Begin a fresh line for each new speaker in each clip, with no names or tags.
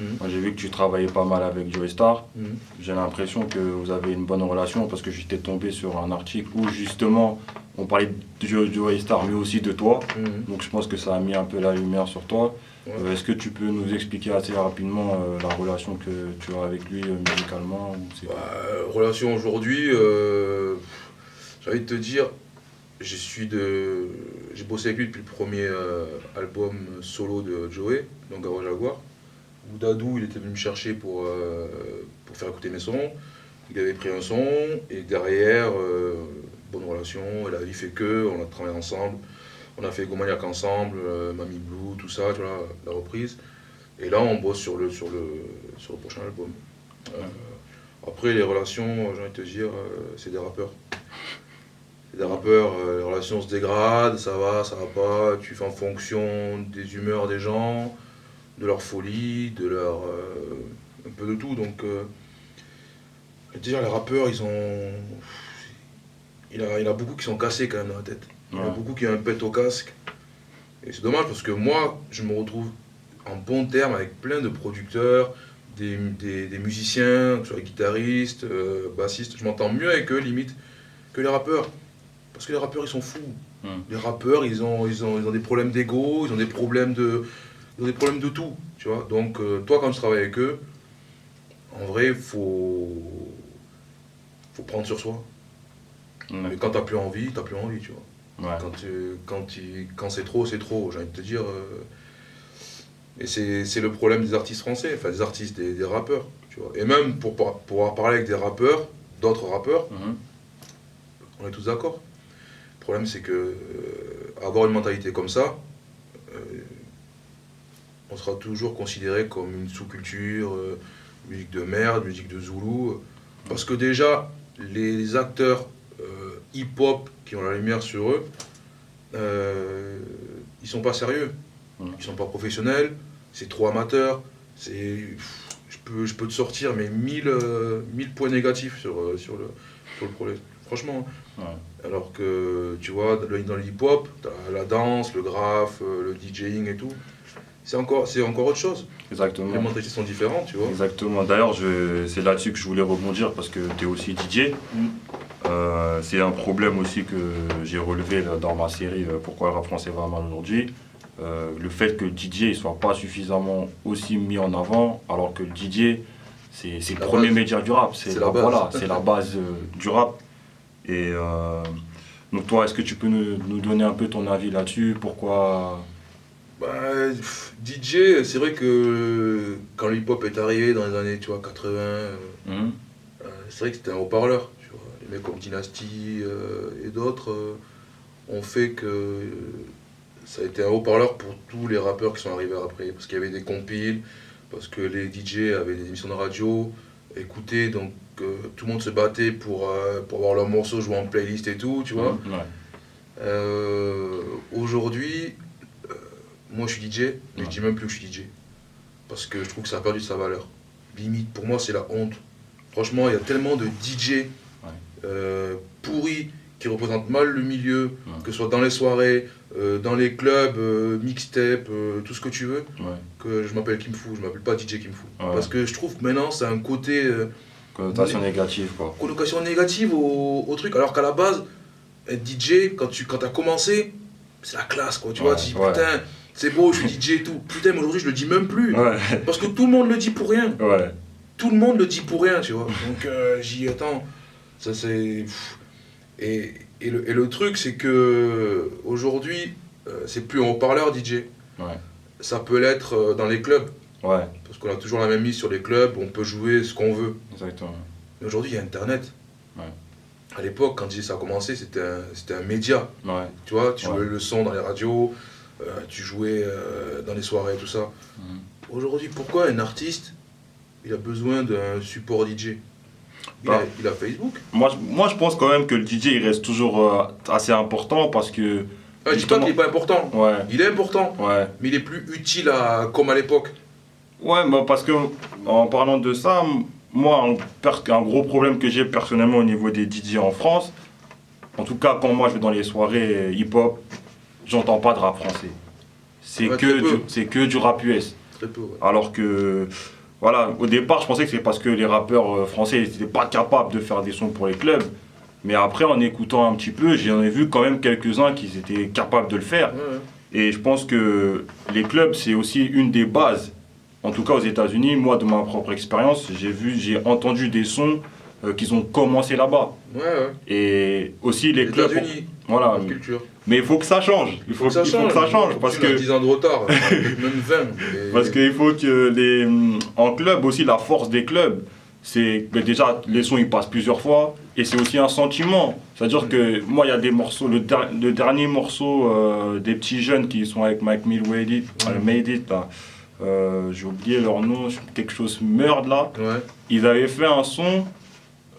Moi, j'ai vu que tu travaillais pas mal avec Joey Star.
Mhm.
J'ai l'impression que vous avez une bonne relation parce que j'étais tombé sur un article où justement on parlait de Joey Star mais aussi de toi.
Mhm.
Donc je pense que ça a mis un peu la lumière sur toi.
Ouais.
Est-ce que tu peux nous expliquer assez rapidement la relation que tu as avec lui musicalement ou c'est quoi?
Relation aujourd'hui, j'ai envie de te dire, j'ai bossé avec lui depuis le premier album solo de Joey, donc Garo Jaguar, où Dadou il était venu me chercher pour faire écouter mes sons. Il avait pris un son et derrière, bonne relation, et la vie fait que, on a travaillé ensemble, on a fait Gomaniac ensemble, Mamie Blue, tout ça, tu vois, la reprise. Et là on bosse sur le prochain album. Après les relations, j'ai envie de te dire, c'est des rappeurs. C'est des rappeurs, les relations se dégradent, ça va pas, tu fais en fonction des humeurs des gens, de leur folie, un peu de tout. Donc, je veux dire, les rappeurs, il y en a beaucoup qui sont cassés quand même dans la tête. Il y en a
Ouais.
beaucoup qui ont un pet au casque. Et c'est dommage parce que moi, je me retrouve en bon terme avec plein de producteurs, des musiciens, que ce soit guitaristes, bassistes. Je m'entends mieux avec eux, limite, que les rappeurs. Parce que les rappeurs, ils sont fous. Les rappeurs, ils ont des problèmes d'ego, ils ont des problèmes de tout. Tu vois. Donc, toi, quand tu travailles avec eux, en vrai, faut prendre sur soi. Mais quand t'as plus envie, tu vois.
Ouais.
Quand c'est trop, j'ai envie de te dire. Et c'est le problème des artistes français, enfin des artistes, des rappeurs. Tu vois. Et même pour pouvoir parler avec des rappeurs, d'autres rappeurs,
Mhm.
on est tous d'accord. Le problème, c'est que avoir une mentalité comme ça, euh, on sera toujours considéré comme une sous-culture, musique de merde, musique de Zoulou. Parce que déjà, les acteurs hip-hop qui ont la lumière sur eux, ils sont pas sérieux. Ils sont pas professionnels, c'est trop amateur. Je peux te sortir mais 1000 points négatifs sur le projet. Franchement.
Ouais.
Alors que tu vois, dans le hip-hop, t'as la danse, le graphe, le DJing et tout. C'est encore autre chose.
Exactement.
Les mentalités sont différentes, tu vois.
Exactement. D'ailleurs, c'est là-dessus que je voulais rebondir parce que tu es aussi DJ. C'est un problème aussi que j'ai relevé là, dans ma série Pourquoi le rap français va mal aujourd'hui. Le fait que le DJ ne soit pas suffisamment aussi mis en avant, alors que le DJ, c'est le
La
premier
base.
média du rap.
C'est la base.
Voilà, c'est la base du rap. Et donc toi, est-ce que tu peux nous donner un peu ton avis là-dessus? Pourquoi?
Bah, DJ, c'est vrai que quand le hip-hop est arrivé dans les années, tu vois, 80, c'est vrai que c'était un haut-parleur. Tu vois. Les mecs comme Dynasty et d'autres ont fait que ça a été un haut-parleur pour tous les rappeurs qui sont arrivés après. Parce qu'il y avait des compiles, parce que les DJ avaient des émissions de radio, écoutaient, donc tout le monde se battait pour avoir leur morceau joué en playlist et tout, tu vois.
Ouais.
Aujourd'hui, moi je suis DJ, mais je dis même plus que je suis DJ. Parce que je trouve que ça a perdu de sa valeur. Limite, pour moi, c'est la honte. Franchement, il y a tellement de DJ pourris qui représentent mal le milieu, que ce soit dans les soirées, dans les clubs, mixtape, tout ce que tu veux, que je m'appelle Kim Fu, je m'appelle pas DJ Kim Fu. Parce que je trouve que maintenant, c'est un côté.
Connotation négative, quoi.
Connotation négative au truc, alors qu'à la base, être DJ, quand t'as commencé, c'est la classe, quoi. Tu vois, tu dis putain, c'est beau, je suis DJ et tout. Putain, mais aujourd'hui, je le dis même plus. Parce que tout le monde le dit pour rien. Tout le monde le dit pour rien, tu vois. Donc, j'y dis, attends, ça c'est. Et le truc, c'est que aujourd'hui, c'est plus un haut-parleur DJ. Ça peut l'être dans les clubs. Parce qu'on a toujours la même mise sur les clubs, on peut jouer ce qu'on veut.
Exactement.
Mais aujourd'hui, il y a Internet. À l'époque, quand ça a commencé, c'était un média. Tu vois, tu jouais le son dans les radios, tu jouais dans les soirées, tout ça. Aujourd'hui, pourquoi un artiste, il a besoin d'un support DJ? Il a Facebook.
Moi, je pense quand même que le DJ, il reste toujours assez important parce que...
Je dis pas qu'il n'est pas important. Il est important, mais il est plus utile comme à l'époque.
Ouais, bah parce que en parlant de ça, moi, un gros problème que j'ai personnellement au niveau des DJ en France, en tout cas quand moi je vais dans les soirées hip-hop, j'entends pas de rap français. C'est que du rap US.
Très peu, ouais.
Alors que, voilà, au départ, je pensais que c'est parce que les rappeurs français n'étaient pas capables de faire des sons pour les clubs. Mais après, en écoutant un petit peu, j'en ai vu quand même quelques-uns qui étaient capables de le faire.
Ouais, ouais.
Et je pense que les clubs, c'est aussi une des bases. En tout cas, aux États-Unis, moi, de ma propre expérience, j'ai entendu des sons qui ont commencé là-bas.
Ouais, ouais.
Et aussi les
Les
clubs.
États-Unis,
Voilà.
leur culture.
Mais il faut que ça change. Il faut que ça change parce
On a
que
10 ans de retard, peut-être même 20.
parce qu'il faut que en club aussi, la force des clubs, c'est que déjà les sons ils passent plusieurs fois et c'est aussi un sentiment. C'est-à-dire que moi, il y a des morceaux, le dernier morceau des petits jeunes qui sont avec Mike Mill Made It, là. J'ai oublié leur nom, quelque chose meurt là.
Ouais.
Ils avaient fait un son,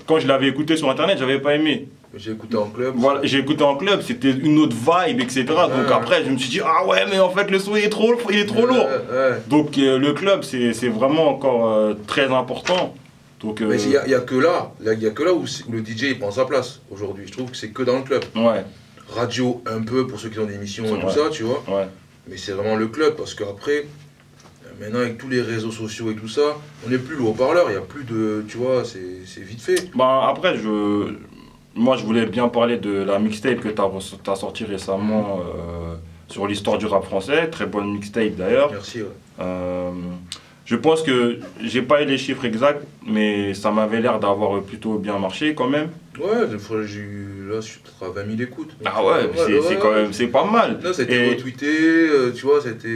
quand je l'avais écouté sur internet, j'avais pas aimé.
J'ai écouté en club.
Voilà, j'ai écouté en club, c'était une autre vibe, etc. Donc après, je me suis dit, ah ouais, mais en fait, le son il est trop lourd.
Ouais.
Donc le club, c'est vraiment encore très important. Donc,
Mais il y a que là, où le DJ il prend sa place aujourd'hui. Je trouve que c'est que dans le club.
ouais,
Radio un peu pour ceux qui ont des émissions et tout
Ouais.
ça, tu vois.
ouais.
Mais c'est vraiment le club parce qu'après, maintenant avec tous les réseaux sociaux et tout ça, on n'est plus le haut-parleur, il n'y a plus de. Tu vois, c'est vite fait.
Ben, après, moi, je voulais bien parler de la mixtape que tu as sortie récemment sur l'histoire du rap français. Très bonne mixtape d'ailleurs.
Merci, ouais.
Je pense que j'ai pas eu les chiffres exacts, mais ça m'avait l'air d'avoir plutôt bien marché quand même.
Ouais, des fois j'ai eu. Là, je suis peut-être à 20 000 écoutes. Donc,
Ah ouais, c'est quand même, c'est pas mal.
Non, ça a été
Et-
retweeté, tu vois, ça a été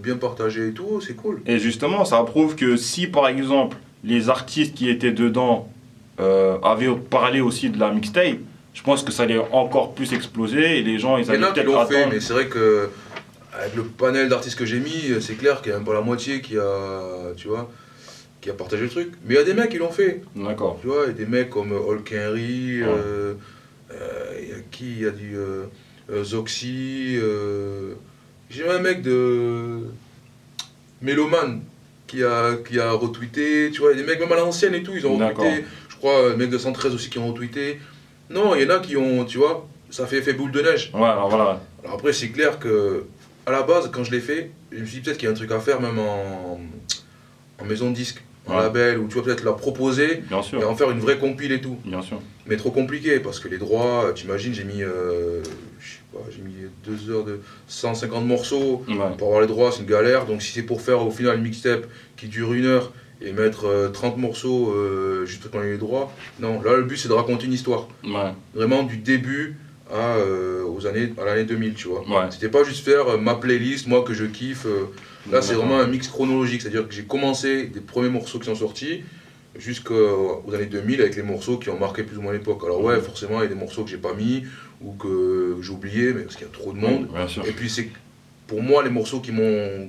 bien partagé et tout, c'est cool.
Et justement, ça prouve que si par exemple les artistes qui étaient dedans avaient parlé aussi de la mixtape, je pense que ça allait encore plus exploser et les gens ils
Il y en
allaient
a qui
peut-être
l'ont fait,
attendre.
mais c'est vrai que avec le panel d'artistes que j'ai mis, c'est clair qu'il y a même pas la moitié qui a, tu vois, qui a partagé le truc. Mais il y a des mecs qui l'ont fait,
D'accord.
tu vois, il y a des mecs comme Hulk Henry,
Ouais.
il y a qui, il y a du Zoxy, j'ai même un mec de Méloman qui a retweeté, tu vois, il y a des mecs même à l'ancienne et tout, ils ont
D'accord.
retweeté, je crois, le mec de 113 aussi qui ont retweeté. Non, il y en a qui ont, tu vois, ça fait effet boule de neige.
Ouais, alors voilà.
Alors après, c'est clair que, à la base, quand je l'ai fait, je me suis dit peut-être qu'il y a un truc à faire même en maison de disque, en
Ouais.
label, ou tu vois, peut-être la proposer
Bien
et
sûr.
en faire une vraie compile et tout.
Bien sûr.
Mais trop compliqué, parce que les droits, t'imagines, j'ai mis, je sais pas, j'ai mis 2 heures de 150 morceaux.
Ouais.
Pour avoir les droits, c'est une galère. Donc si c'est pour faire au final une mixtape qui dure 1 heure et mettre 30 morceaux juste quand il y a les droits, non. Là, le but, c'est de raconter une histoire.
Ouais.
Vraiment du début à l'année 2000, tu vois.
Ouais.
C'était pas juste faire ma playlist, moi que je kiffe. Là, c'est
D'accord.
vraiment un mix chronologique, c'est-à-dire que j'ai commencé des premiers morceaux qui sont sortis jusqu'aux années 2000 avec les morceaux qui ont marqué plus ou moins l'époque. Alors ouais, forcément, il y a des morceaux que j'ai pas mis ou que j'ai oublié, mais parce qu'il y a trop de monde.
Bien sûr.
Et puis c'est pour moi les morceaux qui m'ont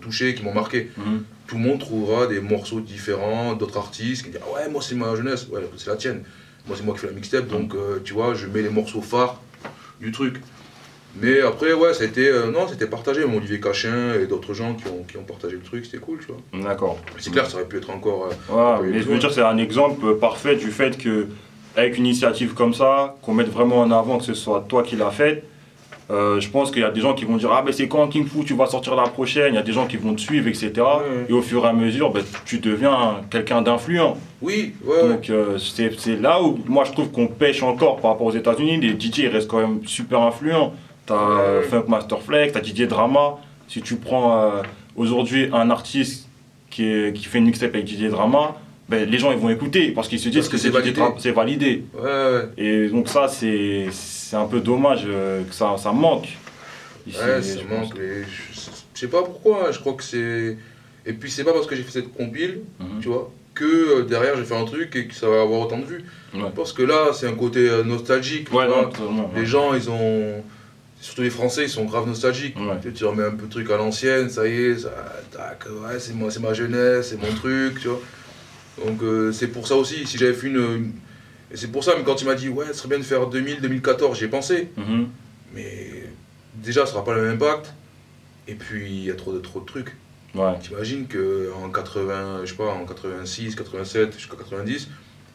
touché, qui m'ont marqué.
Mhm.
Tout le monde trouvera des morceaux différents, d'autres artistes qui disent ah ouais, moi c'est ma jeunesse, ouais c'est la tienne. Moi c'est moi qui fais la mixtape, donc tu vois, je mets les morceaux phares du truc. Mais après ouais, c'était non, c'était partagé. Mon Olivier Cachin et d'autres gens qui ont partagé le truc, c'était cool, tu vois.
D'accord.
C'est clair, ça aurait pu être encore.
Voilà,
peu
mais je
plus
veux dire, c'est un exemple parfait du fait que, avec une initiative comme ça, qu'on mette vraiment en avant que ce soit toi qui l'as faite, je pense qu'il y a des gens qui vont dire ah ben c'est quand King Fu tu vas sortir la prochaine, il y a des gens qui vont te suivre, etc.
Ouais.
Et au fur et à mesure, ben, tu deviens quelqu'un d'influent.
Oui, ouais.
Donc c'est là où moi je trouve qu'on pêche encore par rapport aux États-Unis. Les DJ ils restent quand même super influents. T'as
Ouais.
Funk Master Flex, t'as DJ Drama. Si tu prends aujourd'hui un artiste qui fait une mixtape avec DJ Drama, ben, les gens ils vont écouter parce qu'ils se disent
Parce que
que
c'est
DJ
validé.
C'est validé.
Ouais, ouais.
Et donc ça c'est un peu dommage que ça manque. Ici,
Ouais, ça
je pense.
manque, mais je sais pas pourquoi, je crois que c'est... Et puis c'est pas parce que j'ai fait cette compile,
Mhm.
tu vois, que derrière j'ai fait un truc et que ça va avoir autant de vues.
Ouais.
Parce que là, c'est un côté nostalgique, tu
Ouais,
vois.
non, totalement, ouais.
Les gens, ils ont... Surtout les Français, ils sont grave nostalgiques.
Ouais.
Tu remets un peu de truc à l'ancienne, ça y est, ça... tac, ouais, c'est moi, c'est ma jeunesse, c'est mon truc, tu vois. Donc c'est pour ça aussi, si j'avais fait Et c'est pour ça, même quand tu m'as dit, ouais, ce serait bien de faire 2000, 2014, j'y ai pensé.
Mhm.
Mais déjà, ça n'aura pas le même impact. Et puis, il y a trop de trucs.
Ouais.
T'imagines qu'en 80, je sais pas, en 86, 87, jusqu'à 90,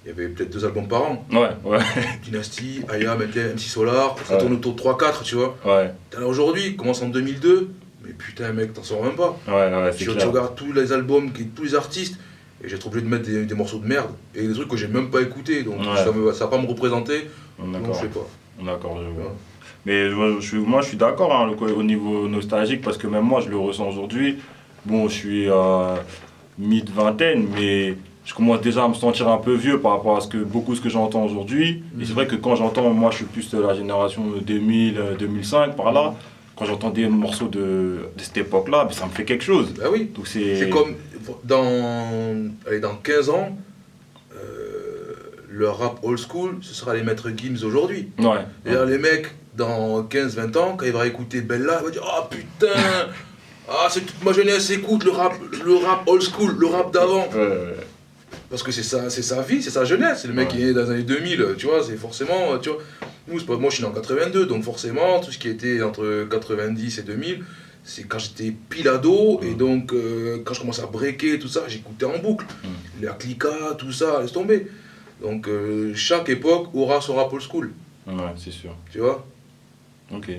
il y avait peut-être 2 albums par an.
Ouais, ouais,
Dynasty, Aya, MC Solar, ça
Ouais.
tourne autour de 3-4, tu vois.
ouais.
Alors aujourd'hui, commence en 2002, mais putain, mec, t'en sors même pas.
Ouais, c'est
Tu
clair.
regardes tous les albums, tous les artistes, et j'ai été obligé de mettre des morceaux de merde, et des trucs que j'ai même pas écoutés, donc
Ouais.
ça va pas me représenter, donc je
D'accord.
sais pas.
D'accord, je vois.
Ouais.
Mais moi, je suis d'accord hein, au niveau nostalgique, parce que même moi, je le ressens aujourd'hui. Bon, je suis mi-vingtaine, mais je commence déjà à me sentir un peu vieux par rapport à ce que j'entends aujourd'hui. Et c'est vrai que quand j'entends, moi, je suis plus de la génération 2000, 2005, par là. Quand j'entends des morceaux de cette époque-là, ben, ça me fait quelque chose.
Bah oui,
Donc
c'est comme dans 15 ans, le rap old school, ce sera les maîtres Gims aujourd'hui.
Ouais.
D'ailleurs, les mecs, dans 15-20 ans, quand ils vont écouter Bella, ils vont dire oh putain, ah, c'est toute ma jeunesse, écoute le rap old school, le rap d'avant.
Ouais.
Parce que c'est sa vie, c'est sa jeunesse. Le mec
Ouais.
qui est né dans les années 2000, tu vois, c'est forcément, tu vois. Nous, moi je suis né en 82, donc forcément, tout ce qui était entre 90 et 2000, c'est quand j'étais pile ado, et donc quand je commençais à breaker, tout ça, j'écoutais en boucle. La clica, tout ça, laisse tomber. Donc chaque époque aura son rap old school,
Ouais, c'est sûr.
tu vois.
Ok.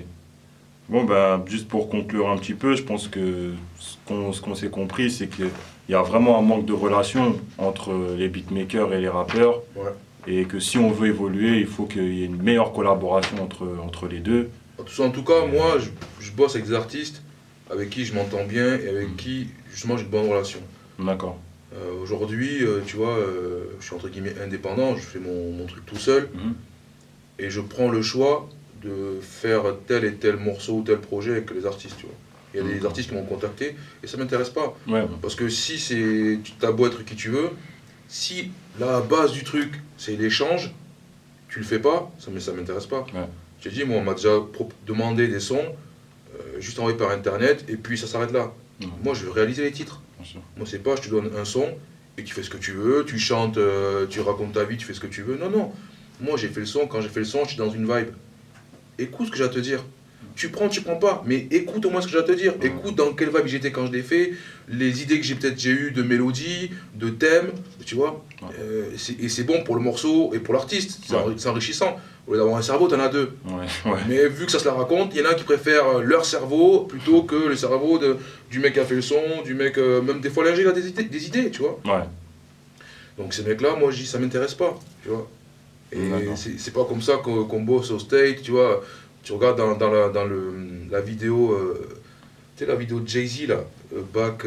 Bon, ben, juste pour conclure un petit peu, je pense que ce qu'on s'est compris, c'est qu'il y a vraiment un manque de relation entre les beatmakers et les rappeurs.
Ouais.
Et que si on veut évoluer, il faut qu'il y ait une meilleure collaboration entre les deux.
En tout cas, moi, je bosse avec des artistes avec qui je m'entends bien et avec qui, justement, j'ai de bonnes relations.
D'accord.
Aujourd'hui, tu vois, je suis entre guillemets indépendant, je fais mon truc tout seul, et je prends le choix de faire tel et tel morceau ou tel projet avec les artistes, tu vois. Il y a des artistes qui m'ont contacté, et ça m'intéresse pas.
Ouais.
Parce que si t'as beau être qui tu veux, si la base du truc, c'est l'échange, tu le fais pas, ça m'intéresse pas.
Ouais.
Je t'ai dit, moi, on m'a déjà demandé des sons, juste envoyés par internet, et puis ça s'arrête là. Moi, je veux réaliser les titres.
Bien sûr.
Moi, c'est pas, je te donne un son, et tu fais ce que tu veux, tu chantes, tu racontes ta vie, tu fais ce que tu veux. Non, non. Moi, j'ai fait le son, quand j'ai fait le son, je suis dans une vibe. Écoute ce que j'ai à te dire. Tu prends pas, mais écoute au moins ce que j'ai à te dire. Écoute dans quelle vibe j'étais quand je l'ai fait, les idées que j'ai eues de mélodie, de thème, tu vois. Et c'est bon pour le morceau et pour l'artiste, c'est enrichissant. Au lieu d'avoir un cerveau, t'en as deux.
Ouais.
Mais vu que ça se la raconte, il y en a qui préfèrent leur cerveau plutôt que le cerveau du mec qui a fait le son, du mec, même des fois l'ingé, il a des idées, tu vois.
Ouais.
Donc ces mecs-là, moi je dis ça m'intéresse pas, tu vois. Et
D'accord.
c'est pas comme ça qu'on bosse au state, tu vois. Tu regardes dans la vidéo, tu sais la vidéo de Jay-Z là, Black,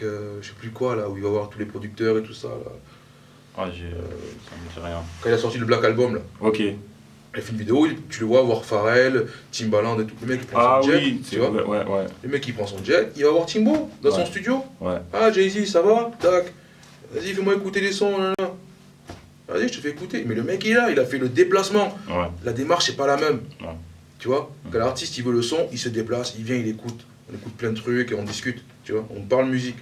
je sais plus quoi là, où il va voir tous les producteurs et tout ça là.
Ah, ça me dit rien.
Quand il a sorti le Black Album là,
Ok.
il a fait une vidéo, tu le vois voir Pharrell, Timbaland et tout. Le mec il prend
Ah
son jet,
oui,
tu vois.
ouais.
Le mec il prend son jet, il va voir Timbo dans son studio.
Ouais.
Ah Jay-Z, ça va? Tac. Vas-y, fais-moi écouter les sons. Là, là. Vas-y, je te fais écouter. Mais le mec il est là, il a fait le déplacement.
Ouais.
La démarche c'est pas la même.
Ouais.
Tu vois, quand l'artiste il veut le son, il se déplace, il vient, il écoute. On écoute plein de trucs et on discute, tu vois, on parle musique.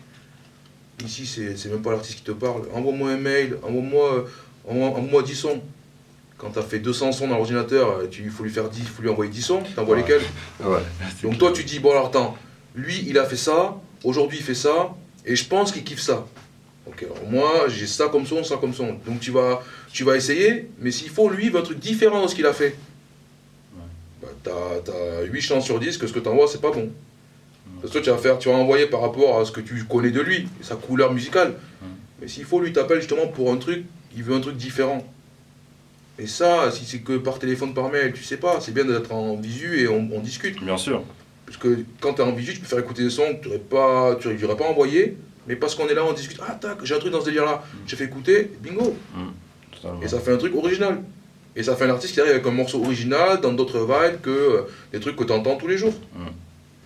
Ici, c'est même pas l'artiste qui te parle. Envoie-moi un mail, envoie-moi 10 sons. Quand tu as fait 200 sons dans l'ordinateur, il faut lui envoyer 10 sons, t'envoies lesquels?
Ouais.
Donc toi, tu dis, bon alors attends, lui, il a fait ça, aujourd'hui, il fait ça, et je pense qu'il kiffe ça. Ok, alors moi, j'ai ça comme son, ça comme son. Donc tu vas essayer, mais s'il faut, lui, il veut un truc différent de ce qu'il a fait. Bah, t'as 8 chances sur 10 que ce que tu envoies, c'est pas bon. Parce que tu vas envoyer par rapport à ce que tu connais de lui, sa couleur musicale. Mais s'il faut, lui t'appelle justement pour un truc, il veut un truc différent. Et ça, si c'est que par téléphone, par mail, tu sais pas, c'est bien d'être en visu et on discute.
Bien sûr.
Parce que quand tu es en visu, tu peux faire écouter des sons que tu n'aurais pas envoyé, mais parce qu'on est là, on discute. Ah tac, j'ai un truc dans ce délire-là, j'ai fait écouter, bingo.
Totalement.
Et ça fait un truc original. Et ça fait un artiste qui arrive avec un morceau original, dans d'autres vibes que des trucs que tu entends tous les jours.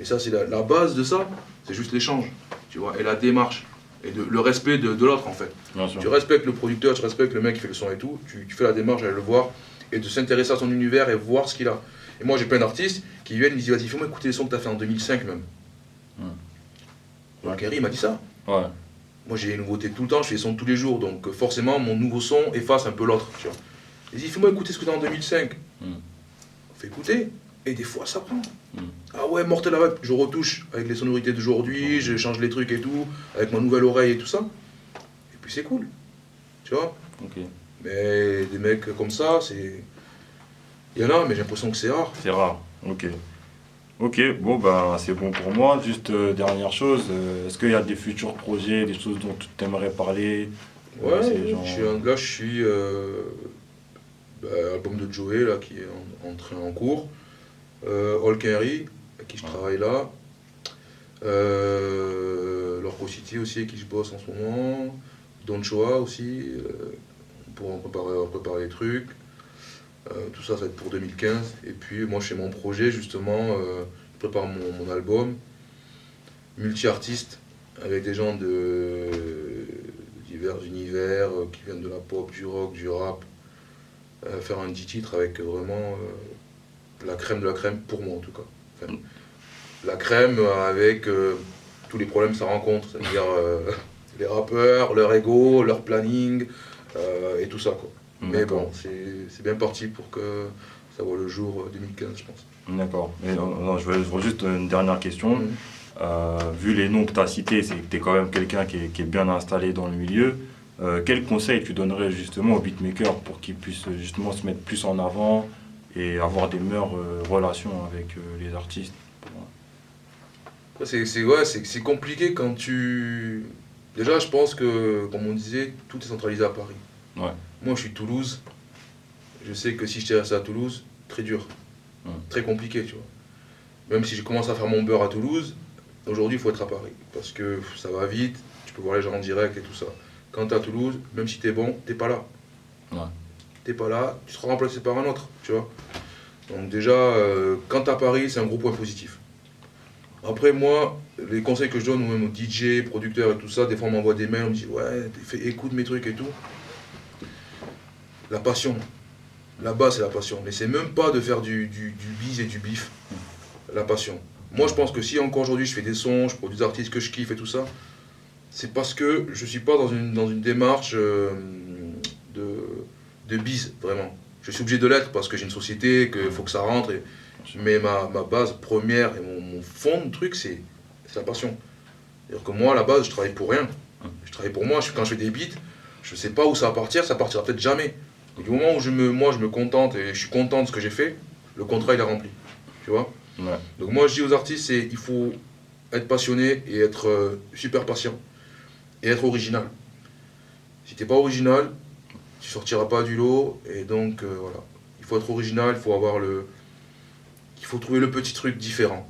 Et ça, c'est la base de ça, c'est juste l'échange, tu vois, et la démarche, et le respect de l'autre en fait.
Bien sûr.
Tu respectes le producteur, tu respectes le mec qui fait le son et tout, tu fais la démarche d'aller le voir et de s'intéresser à son univers et voir ce qu'il a. Et moi, j'ai plein d'artistes qui viennent, ils me disent, vas-y, fais-moi écouter les sons que tu as fait en 2005 même. Donc Kerry m'a dit ça.
Ouais.
Moi, j'ai des nouveautés tout le temps, je fais des sons tous les jours, donc forcément, mon nouveau son efface un peu l'autre, tu vois. Il dit, fais-moi écouter ce que tu as en 2005. On fait écouter. Et des fois ça prend. Ah ouais, mortel la vibe, je retouche avec les sonorités d'aujourd'hui, je change les trucs et tout, avec ma nouvelle oreille et tout ça. Et puis c'est cool. Tu vois.
Ok.
Mais des mecs comme ça, c'est. Il y en a, mais j'ai l'impression que c'est rare.
C'est rare. Ok. Ok, bon ben c'est bon pour moi. Juste dernière chose, est-ce qu'il y a des futurs projets, des choses dont tu aimerais parler?
Ouais,
C'est
ouais,
genre.
là, je suis album de Joey, là, qui est en cours. Hulk Henry, avec qui je
Ouais.
travaille là. Lorco City aussi, avec qui je bosse en ce moment. Don Choa aussi, pour en préparer les trucs. Tout ça, ça va être pour 2015. Et puis, moi, chez mon projet, justement, je prépare mon album, multi-artiste, avec des gens de divers univers, qui viennent de la pop, du rock, du rap. Faire un 10 titres avec vraiment la crème de la crème, pour moi en tout cas. Enfin, la crème avec tous les problèmes que ça rencontre, c'est-à-dire les rappeurs, leur ego, leur planning et tout ça, quoi. Mais
D'accord.
bon, c'est bien parti pour que ça voit le jour 2015, je pense.
D'accord. Mais non, je vois juste une dernière question.
Mhm.
Vu les noms que tu as cités, c'est que tu es quand même quelqu'un qui est bien installé dans le milieu. Quel conseil tu donnerais justement aux beatmakers pour qu'ils puissent justement se mettre plus en avant et avoir des meilleures relations avec les artistes?
Ouais, c'est compliqué quand tu... Déjà, je pense que, comme on disait, tout est centralisé à Paris.
Ouais.
Moi, je suis de Toulouse. Je sais que si j'étais resté à Toulouse, très dur,
Ouais.
très compliqué, tu vois. Même si j'ai commencé à faire mon beurre à Toulouse, aujourd'hui, il faut être à Paris. Parce que ça va vite, tu peux voir les gens en direct et tout ça. Quand t'es à Toulouse, même si t'es bon, t'es pas là.
Ouais.
T'es pas là, tu seras remplacé par un autre, tu vois. Donc déjà, quand t'es à Paris, c'est un gros point positif. Après, moi, les conseils que je donne, ou même aux DJ, producteurs et tout ça, des fois on m'envoie des mails, on me dit ouais, écoute mes trucs et tout. La passion. La base, c'est la passion. Mais c'est même pas de faire du bise et du bif. La passion. Moi, je pense que si encore aujourd'hui je fais des sons, je produis des artistes que je kiffe et tout ça, c'est parce que je suis pas dans une démarche de, de bise, vraiment. Je suis obligé de l'être parce que j'ai une société, qu'il faut que ça rentre. Mais ma base première et mon fond de truc, c'est la passion. C'est-à-dire que moi, à la base, je travaille pour rien. Je travaille pour moi. Quand je fais des beats, je sais pas où ça partira peut-être jamais. Et du moment où moi, je me contente et je suis content de ce que j'ai fait, le contrat, il est rempli. Tu vois?
Ouais.
Donc moi, je dis aux artistes, il faut être passionné et être super patient. Et être original. Si t'es pas original, tu sortiras pas du lot. Et donc, voilà. Il faut être original, il faut trouver le petit truc différent.